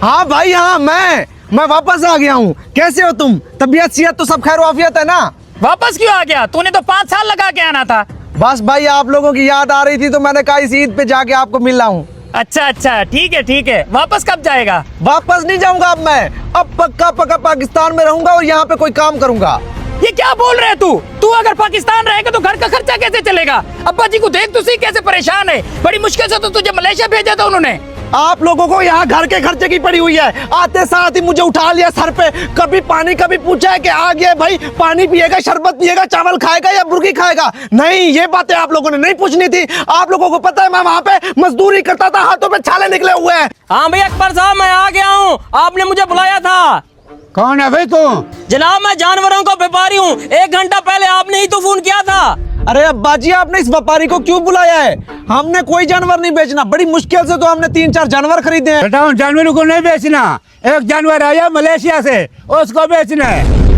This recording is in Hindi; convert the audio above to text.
हाँ भाई हाँ, मैं वापस आ गया हूँ। कैसे हो तुम? तबीयत सेहत तो सब खैर वाफियत है ना? वापस क्यों आ गया? तूने तो 5 साल लगा के आना था। बस भाई आप लोगों की याद आ रही थी तो मैंने कहा इस ईद पे जाके आपको मिल रहा हूँ। अच्छा अच्छा, ठीक है। वापस कब जाएगा? वापस नहीं जाऊंगा अब मैं, अब पक्का पक्का पाकिस्तान में रहूंगा और यहाँ पे कोई काम करूंगा। ये क्या बोल रहे है तू अगर पाकिस्तान रहेगा तो घर का खर्चा कैसे चलेगा? अब्बा जी को देख तो सही कैसे परेशान है। बड़ी मुश्किल से तो तुझे मलेशिया भेजा था उन्होंने। आप लोगों को यहाँ घर के खर्चे की पड़ी हुई है। आते साथ ही मुझे उठा लिया सर पे, कभी पानी कभी पूछा है कि आ गया भाई पानी पिएगा, शरबत पिएगा, चावल खाएगा या मुर्गी खाएगा। नहीं, ये बातें आप लोगों ने नहीं पूछनी थी। आप लोगों को पता है मैं वहाँ पे मजदूरी करता था, हाथों पे छाले निकले हुए हैं। हाँ भैया अकबर साहब, मैं आ गया हूँ। आपने मुझे बुलाया था। कौन है भाई तू? जनाब मैं जानवरों का व्यापारी हूँ। 1 घंटा पहले आपने ही तो फोन किया था। अरे अब्बा जी, आपने इस व्यापारी को क्यों बुलाया है? हमने कोई जानवर नहीं बेचना, बड़ी मुश्किल से तो हमने 3-4 जानवर खरीदे हैं। बेटा उन जानवरों को नहीं बेचना, एक जानवर आया मलेशिया से, उसको बेचना है।